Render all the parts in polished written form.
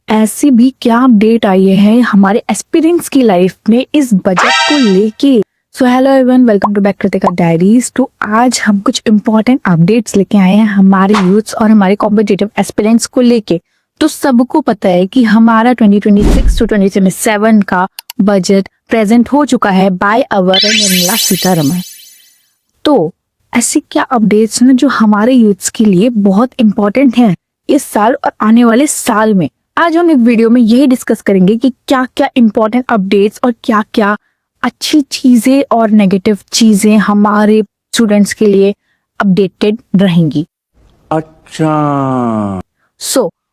ऐसी भी क्या अपडेट आई है हमारे एस्पिरेंट्स की लाइफ में इस बजट को लेके। So hello everyone, welcome to back Kritika diaries. तो आज हम कुछ इंपॉर्टेंट अपडेट्स लेके आए हैं हमारे यूथ्स और हमारे कॉम्पिटिटिव एस्पिरेंट्स को लेके। तो सबको पता है कि हमारा 2026 टू 2027 का बजट प्रेजेंट हो चुका है बाय अवर निर्मला सीतारमण। तो ऐसी क्या अपडेट्स हैं जो हमारे यूथ्स के लिए बहुत इंपॉर्टेंट हैं इस साल और आने वाले साल में। आज हम एक वीडियो में यही डिस्कस करेंगे कि क्या क्या इंपॉर्टेंट अपडेट्स और क्या क्या अच्छी चीजें और नेगेटिव चीजें हमारे स्टूडेंट्स के लिए अपडेटेड रहेंगी। अच्छा,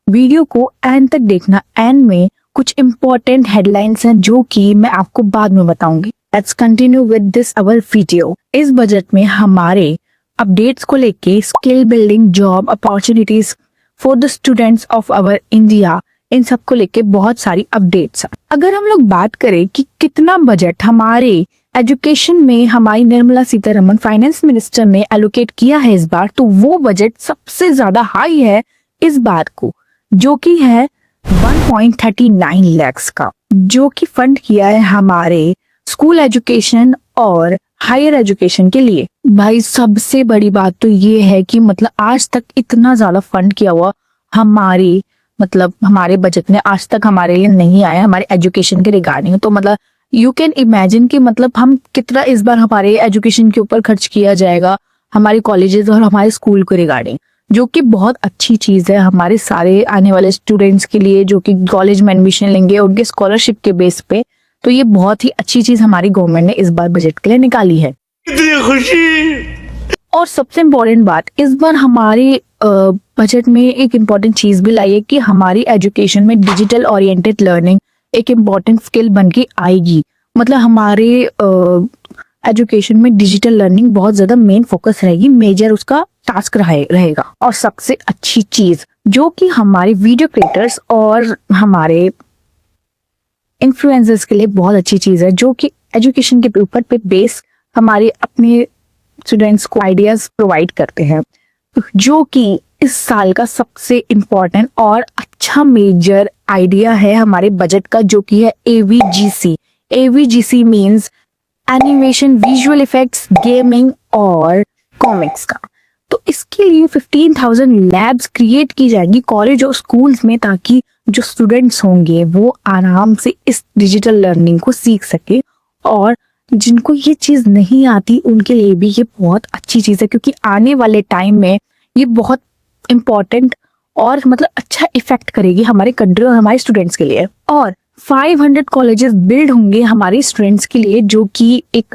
वीडियो को एंड तक देखना। एंड में कुछ इंपॉर्टेंट हेडलाइंस हैं जो कि मैं आपको बाद में बताऊंगी। Let's continue with this our video. इस बजट में हमारे अपडेट्स को लेके skill building, job opportunities for the students of our India, इन सब को लेके बहुत सारी अपडेट्स हैं। अगर हम लोग बात करें कि कितना बजट हमारे एजुकेशन में हमारी निर्मला सीतारमण फाइनेंस मिनिस्टर ने एलोकेट किया है इस बार, तो वो बजट सबसे ज्यादा हाई है इस बार को, जो कि है 1.39 lakhs का, जो कि फंड किया है हमारे स्कूल एजुकेशन और हायर एजुकेशन के लिए। भाई सबसे बड़ी बात तो ये है कि मतलब आज तक इतना ज्यादा फंड किया हुआ हमारे बजट में आज तक हमारे लिए नहीं आया हमारे एजुकेशन के रिगार्डिंग। तो मतलब यू कैन इमेजिन कि मतलब हम कितना इस बार हमारे एजुकेशन के ऊपर खर्च किया जाएगा हमारे कॉलेजेस और हमारे स्कूल के रिगार्डिंग, जो कि बहुत अच्छी चीज है हमारे सारे आने वाले स्टूडेंट्स के लिए जो कि कॉलेज में एडमिशन लेंगे उनके स्कॉलरशिप के बेस पे। तो ये बहुत ही अच्छी चीज हमारी गवर्नमेंट ने इस बार बजट के लिए निकाली है। कितनी खुशी। और सबसे इम्पोर्टेंट बात, इस बार हमारे बजट में एक इम्पोर्टेंट चीज भी लाई है कि हमारी एजुकेशन में डिजिटल ओरिएंटेड लर्निंग एक इम्पोर्टेंट स्किल बन के आएगी। मतलब हमारे एजुकेशन में डिजिटल लर्निंग बहुत ज्यादा मेन फोकस रहेगी, मेजर उसका टास्क रहेगा। और सबसे अच्छी चीज जो कि हमारे वीडियो क्रिएटर्स और हमारे इन्फ्लुएंसर्स के लिए बहुत अच्छी चीज है, जो कि एजुकेशन के ऊपर पे बेस हमारे अपने स्टूडेंट्स को आइडियाज प्रोवाइड करते हैं, जो कि इस साल का सबसे इम्पोर्टेंट और अच्छा मेजर आइडिया है हमारे बजट का, जो कि है AVGC। AVGC means animation, visual effects, gaming और कॉमिक्स का। तो इसके लिए 15,000 लैब्स क्रिएट की जाएंगी कॉलेज और स्कूल्स में, ताकि जो स्टूडेंट्स होंगे वो आराम से इस डिजिटल लर्निंग को सीख सके। और जिनको ये चीज नहीं आती उनके लिए भी ये बहुत अच्छी चीज है, क्योंकि आने वाले टाइम में ये बहुत इम्पोर्टेंट और मतलब अच्छा इफेक्ट करेगी हमारे कंट्री और हमारे स्टूडेंट्स के लिए। और 500 कॉलेजेस बिल्ड होंगे हमारे स्टूडेंट्स के लिए, जो कि एक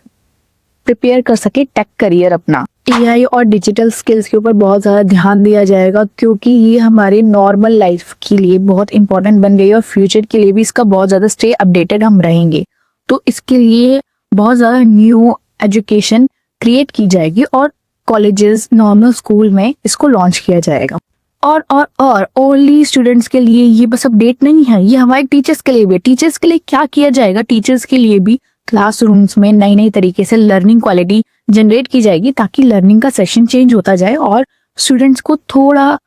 प्रिपेयर कर सके टेक करियर अपना। AI और डिजिटल स्किल्स के ऊपर बहुत ज्यादा ध्यान दिया जाएगा, क्योंकि ये हमारे नॉर्मल लाइफ के लिए बहुत इंपॉर्टेंट बन गई है और फ्यूचर के लिए भी इसका बहुत ज्यादा स्टे अपडेटेड हम रहेंगे। तो इसके लिए बहुत ज्यादा न्यू एजुकेशन क्रिएट की जाएगी और कॉलेजेस, नॉर्मल स्कूल में इसको लॉन्च किया जाएगा। और ओनली स्टूडेंट्स के लिए ये बस अपडेट नहीं है, ये हमारे टीचर्स के लिए भी। टीचर्स के लिए क्या किया जाएगा, टीचर्स के लिए भी क्लासरूम्स में नई नई तरीके से लर्निंग क्वालिटी जनरेट की जाएगी, ताकि लर्निंग का सेशन चेंज होता जाए और स्टूडेंट्स को थोड़ा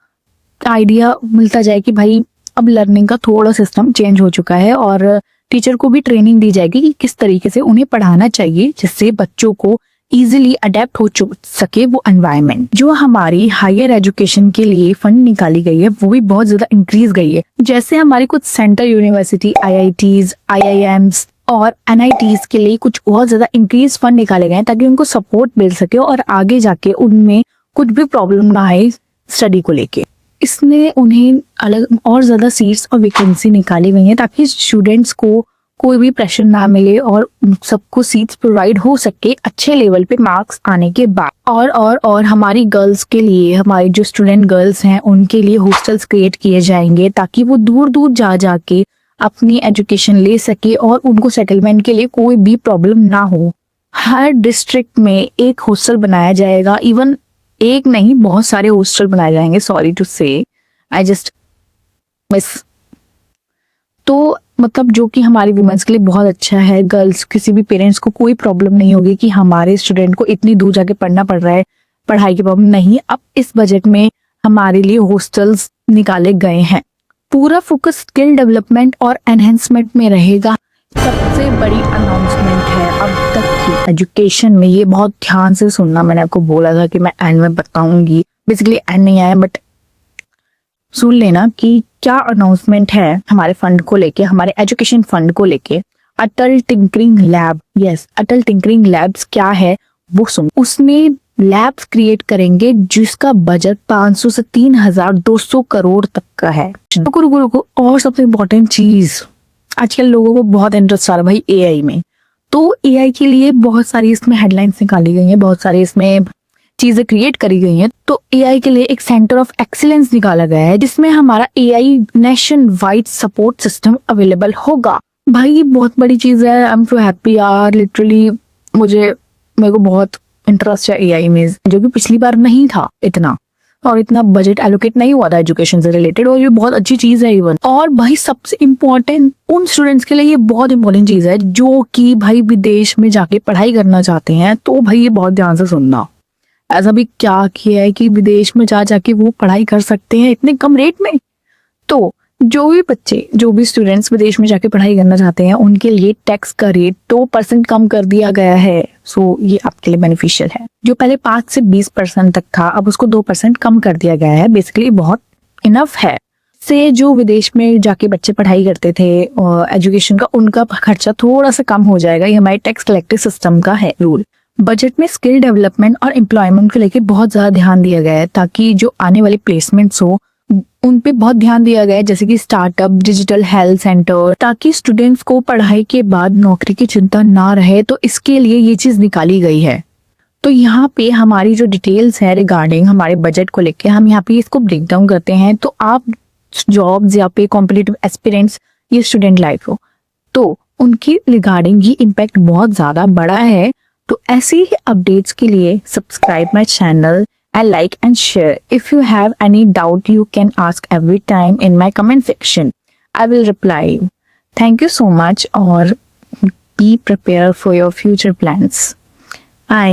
आइडिया मिलता जाए कि भाई अब लर्निंग का थोड़ा सिस्टम चेंज हो चुका है। और टीचर को भी ट्रेनिंग दी जाएगी कि किस तरीके से उन्हें पढ़ाना चाहिए, जिससे बच्चों को इजीली अडेप्ट हो सके वो एनवायरनमेंट। जो हमारी हायर एजुकेशन के लिए फंड निकाली गई है वो भी बहुत ज्यादा इंक्रीज गई है। जैसे हमारी कुछ सेंट्रल यूनिवर्सिटी, IITs, IIMs और NITs के लिए कुछ बहुत ज्यादा इंक्रीज फंड निकाले गए हैं, ताकि उनको सपोर्ट मिल सके और आगे जाके उनमें कुछ भी प्रॉब्लम ना आए स्टडी को लेके। इसने उन्हें अलग और ज्यादा सीट्स और वैकेंसी निकाली गई है, ताकि स्टूडेंट्स को कोई भी प्रेशर ना मिले और सबको सीट्स प्रोवाइड हो सके अच्छे लेवल पे मार्क्स आने के बाद। और हमारी गर्ल्स के लिए, हमारी जो स्टूडेंट गर्ल्स हैं उनके लिए हॉस्टल्स क्रिएट किए जाएंगे, ताकि वो दूर दूर जाके अपनी एजुकेशन ले सके और उनको सेटलमेंट के लिए कोई भी प्रॉब्लम ना हो। हर डिस्ट्रिक्ट में एक हॉस्टल बनाया जाएगा, इवन एक नहीं बहुत सारे हॉस्टल बनाए जाएंगे। सॉरी टू से, आई जस्ट मिस। तो मतलब जो कि हमारी वुमेन्स के लिए बहुत अच्छा है। गर्ल्स, किसी भी पेरेंट्स को कोई प्रॉब्लम नहीं होगी कि हमारे स्टूडेंट को इतनी दूर जाके पढ़ना पड़ रहा है, पढ़ाई की प्रॉब्लम नहीं। अब इस बजट में हमारे लिए हॉस्टल्स निकाले गए हैं पूरा फोकस स्किल डेवलपमेंट और एनहेंसमेंट में रहेगा। सबसे बड़ी अनाउंसमेंट है अब तक की एजुकेशन में, ये बहुत ध्यान से सुनना, मैंने आपको बोला था कि मैं एंड में बताऊंगी, बेसिकली एंड नहीं आया बट सुन लेना कि क्या अनाउंसमेंट है हमारे फंड को लेके, हमारे एजुकेशन फंड को लेके। अटल टिंकरिंग लैब, यस अटल टिंकरिंग लैब्स क्या है वो सुन। उसमें लैब्स क्रिएट करेंगे जिसका बजट 500 से 3200 करोड़ तक का है। को और सबसे इम्पोर्टेंट चीज, आजकल लोगों को बहुत इंटरेस्ट आ रहा है भाई एआई में, तो एआई के लिए बहुत सारी इसमें हेडलाइंस निकाली गई हैं, बहुत सारी इसमें चीजें क्रिएट करी गई हैं। तो एआई के लिए एक सेंटर ऑफ एक्सीलेंस निकाला गया है जिसमें हमारा AI nation wide support system available होगा। भाई ये बहुत बड़ी चीज है, आई एम सो हैप्पी यार, लिटरली मेरे को बहुत इंटरेस्ट है एआई में, जो कि पिछली बार नहीं था इतना, और इतना बजट एलोकेट नहीं हुआ था एजुकेशन से रिलेटेड, और ये बहुत अच्छी चीज है इवन। और भाई सबसे इम्पोर्टेंट उन स्टूडेंट्स के लिए ये बहुत इंपॉर्टेंट चीज है जो कि भाई विदेश में जाके पढ़ाई करना चाहते हैं। तो भाई ये बहुत ध्यान से सुनना, ऐसा भी क्या किया है कि विदेश में जाके वो पढ़ाई कर सकते हैं इतने कम रेट में। तो जो भी बच्चे, जो भी स्टूडेंट्स विदेश में जाके पढ़ाई करना चाहते हैं उनके लिए टैक्स का रेट 2% कम कर दिया गया है। सो ये आपके लिए बेनिफिशियल है। जो पहले 5 से 20% तक था, अब उसको 2% कम कर दिया गया है। बेसिकली बहुत इनफ है। से जो विदेश में जाके बच्चे पढ़ाई करते थे और एजुकेशन का, उनका खर्चा थोड़ा सा कम हो जाएगा। ये हमारे टैक्स कलेक्टिव सिस्टम का है रूल। बजट में स्किल डेवलपमेंट और एम्प्लॉयमेंट को लेकर बहुत ज्यादा ध्यान दिया गया है, ताकि जो आने वाले प्लेसमेंट्स हो उन पे बहुत ध्यान दिया गया है, जैसे कि स्टार्टअप, डिजिटल हेल्थ सेंटर, ताकि स्टूडेंट्स को पढ़ाई के बाद नौकरी की चिंता ना रहे। तो इसके लिए ये चीज निकाली गई है। तो यहाँ पे हमारी जो डिटेल्स है रिगार्डिंग हमारे बजट को लेके, हम यहाँ पे इसको ब्रेक डाउन करते हैं। तो आप जॉब्स या पे कॉम्पिटिटिव एस्पिरेंट्स, ये स्टूडेंट लाइफ हो, तो उनकी रिगार्डिंग ये इम्पैक्ट बहुत ज्यादा बड़ा है। तो ऐसे ही अपडेट्स के लिए subscribe my channel and like and share. If you have any doubt, you can ask every time in my comment section. I will reply. Thank you so much, or be prepared for your future plans. Bye.